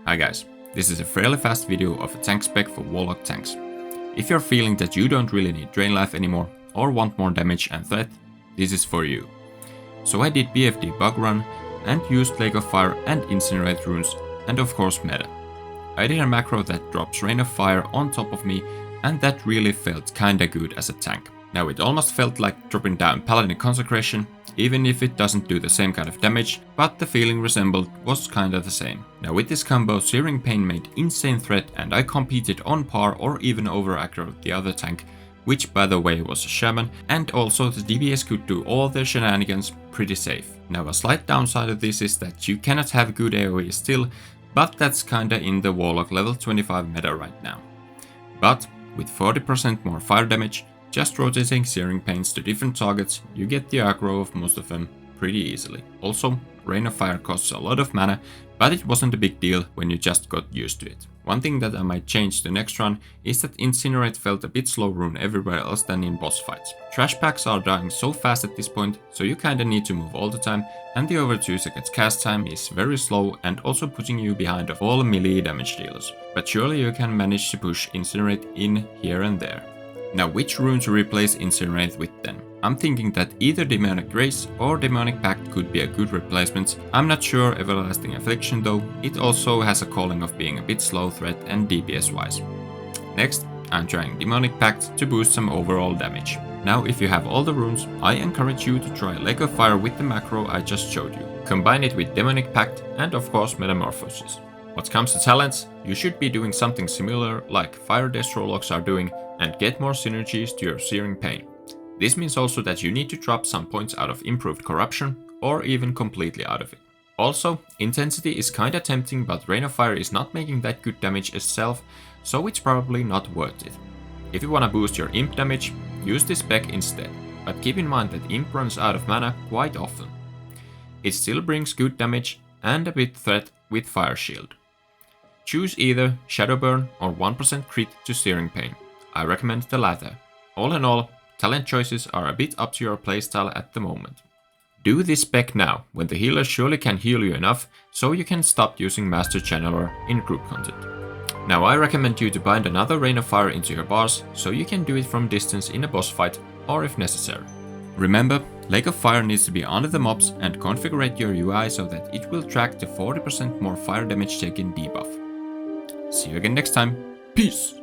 Hi guys, this is a fairly fast video of a tank spec for Warlock tanks. If you're feeling that you don't really need drain life anymore or want more damage and threat, this is for you. So I did BFD bug run and used Lake of Fire and Incinerate runes and of course meta. I did a macro that drops Rain of Fire on top of me and that really felt kinda good as a tank. Now it almost felt like dropping down Paladin Consecration, even if it doesn't do the same kind of damage, but the feeling resembled was kinda the same. Now with this combo, Searing Pain made insane threat and I competed on par or even over aggro the other tank, which by the way was a shaman, and also the DPS could do all their shenanigans pretty safe. Now a slight downside of this is that you cannot have good AoE still, but that's kinda in the Warlock level 25 meta right now. But with 40% more fire damage, just rotating Searing Pains to different targets, you get the aggro of most of them pretty easily. Also, Rain of Fire costs a lot of mana, but it wasn't a big deal when you just got used to it. One thing that I might change the next run is that Incinerate felt a bit slow rune everywhere else than in boss fights. Trash packs are dying so fast at this point, so you kinda need to move all the time, and the over 2 seconds cast time is very slow and also putting you behind of all melee damage dealers. But surely you can manage to push Incinerate in here and there. Now which rune to replace Incinerate with then? I'm thinking that either Demonic Grace or Demonic Pact could be a good replacement. I'm not sure Everlasting Affliction though, it also has a calling of being a bit slow threat and DPS wise. Next, I'm trying Demonic Pact to boost some overall damage. Now if you have all the runes, I encourage you to try Lake of Fire with the macro I just showed you. Combine it with Demonic Pact and of course Metamorphosis. What comes to talents, you should be doing something similar like Fire Destrolocks are doing and get more synergies to your Searing Pain. This means also that you need to drop some points out of Improved Corruption or even completely out of it. Also, Intensity is kinda tempting, but Rain of Fire is not making that good damage itself, so it's probably not worth it. If you wanna boost your Imp damage, use this spec instead, but keep in mind that Imp runs out of mana quite often. It still brings good damage and a bit threat with Fire Shield. Choose either Shadow Burn or 1% crit to Searing Pain. I recommend the latter. All in all, talent choices are a bit up to your playstyle at the moment. Do this spec now, when the healer surely can heal you enough, so you can stop using Master Channeler in group content. Now I recommend you to bind another Rain of Fire into your bars, so you can do it from distance in a boss fight, or if necessary. Remember, Lake of Fire needs to be under the mobs and configure your UI so that it will track the 40% more fire damage taken debuff. See you again next time, peace!